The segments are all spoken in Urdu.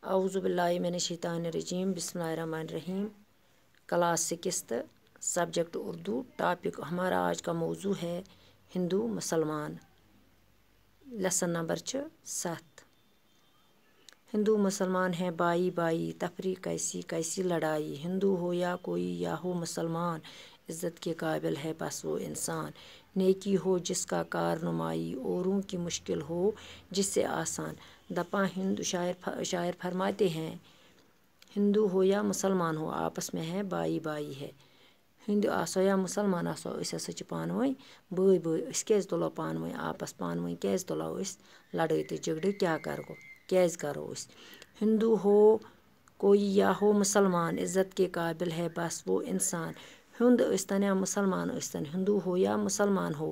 اعوذ باللہ من الشیطان الرجیم بسم اللہ الرحمن الرحیم کلاس 6 سبجیکٹ اردو ٹاپک ہمارا آج کا موضوع ہے ہندو مسلمان لیسن نمبر 7 ہندو مسلمان ہیں بائی بائی تفریق کیسی لڑائی ہندو ہو یا کوئی یا ہو مسلمان عزت کے قابل ہے بس وہ انسان نیکی ہو جس کا کارنمائی اوروں کی مشکل ہو جس سے آسان دپاں ہندو شاعر فرماتے ہیں ہندو ہو یا مسلمان ہو آپس میں ہے بائی بائی ہے ہندو آسو یا مسلمان آسو اس ہسا چھ پانہٕ ؤنۍ بٲے بٲے أسۍ کیازِ تُلو پانہٕ ؤنۍ آپس پانہٕ ؤنۍ کیازِ تُلو أسۍ لڑٲے تہٕ جھگڑٕ کیاہ کرو کیازِ کرو أسۍ ہندو ہو کوئی یا ہو مسلمان عزت کے قابل ہے بس وہ انسان ہند ٲسۍتن یا مسلمان ٲسۍتن ہندو ہو یا مسلمان ہو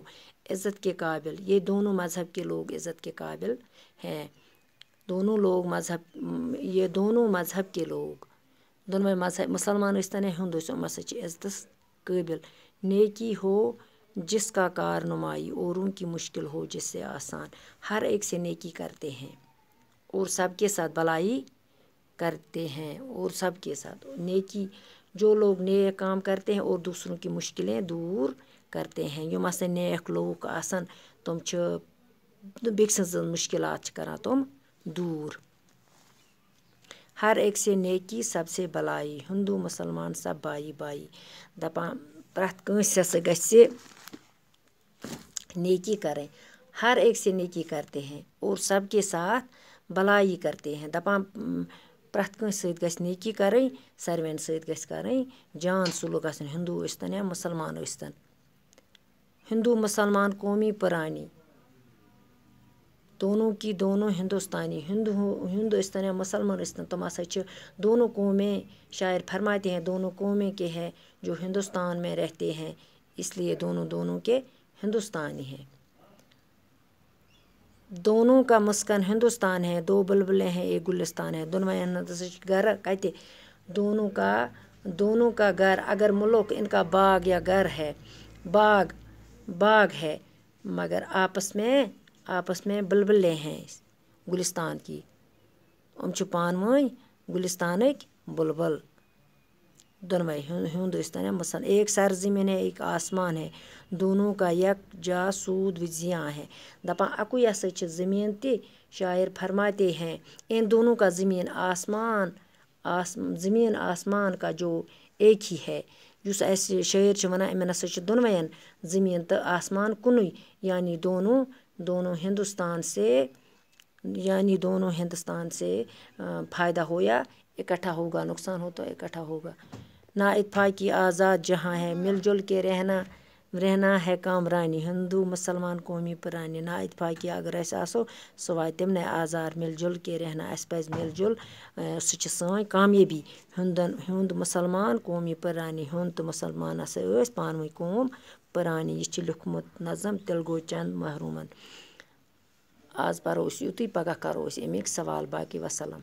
عزت کے قابل یہ دونوں مذہب کے لوگ عزت کے قابل ہیں دونوں مذہب کے لوگ دونوے مذہب مسلمان ٲسۍتن یا ہند ٲسۍتن یِم ہسا چھِ عزتس قٲبل نیکی ہو جس کا کارنمائی اوروں کی مشکل ہو جس سے آسان ہر ایک سے نیکی کرتے ہیں اور سب کے ساتھ بھلائی کرتے ہیں اور سب کے ساتھ نیکی جو لوگ نیک کام کرتے ہیں اور دوسروں کی مشکلیں دور کرتے ہیں یِم ہسا نیک لوٗکھ آسان تِم چھِ بیٚکہِ سٕنٛز مُشکلات چھِ کران تِم دور ہر ایک سے نیکی سب سے بھلائی ہندو مسلمان سب بائی بائی دپان پرٛٮ۪تھ کٲنٛسہِ ہسا گژھِ نیکی کرٕنۍ ہر ایک سے نیکی کرتے ہیں اور سب کے ساتھ بھلائی کرتے ہیں دپان پرٛٮ۪تھ کٲنٛسہِ سۭتۍ گژھِ نیکی کرٕنۍ ساروِین سۭتۍ گژھِ کرٕنۍ جان سلوٗک گژھن ہندو ٲسۍتن یا مسلمان ٲسۍتن ہندو مسلمان قومی پرانی دونوں کی دونوں ہندوستانی ہند ٲسۍتن یا مسلمان ٲسۍتن تِم ہسا چھِ دونوں قومیں شاعر فرماتے ہیں دونوں قومیں کے ہیں جو ہندوستان میں رہتے ہیں اس لیے دونوں کے ہندوستانی ہیں دونوں کا مسکن ہندوستان ہے دو بلبلیں ہیں ایک گلستان ہے دونوین گھر کتے دونوں کا گھر اگر ملک ان کا باغ یا گھر ہے باغ ہے مگر آپس میں بلبلیں ہیں گلستان کی ہم چھِ پانہٕ ؤنۍ گلستانٕکۍ بلبل دونوے ہند ٲسۍتن یا مسلمان ایک سرزمین ہے ایک آسمان ہے دونوں کا یکجا سود و زیاں ہے دپان اکوے ہسا چھِ زمین تہِ شاعر فرماتے ہیں ان دونوں کا زمین آسمان کا جو ایک ہی ہے یُس اَسہِ شٲعر چھِ وَنان یِمن ہسا چھِ دۄنوَین زٔمیٖن تہٕ آسمان کُنُے یعنی دونوں ہندوستان سے فائدہ ہو یا اکٹھا ہوگا نقصان ہو تو اکٹھا ہوگا نا اتفاقی آزاد جہاں ہے مل جل کے رہنا ہے کامرانی ہندو مسلمان قومی پرانی نا اتفاقی اگر أسۍ آسو سُہ واتہِ تمنٕے آزار مل جل کے رہنا اَسہِ پَزِ مل جل سُہ چھِ سٲنۍ کامیٲبی ہُنٛد مسلمان قومی پرانی ہُنٛد تہٕ مسلمان ہسا ٲسۍ پانہٕ ؤنۍ قوم پرانی یہِ چھِ لیوٗکھمُت نظم تِلہٕ گوٚو چند محروٗمن آز پرو أسۍ یُتُے پگاہ کرو أسۍ اَمِکۍ سوال باقی وسلام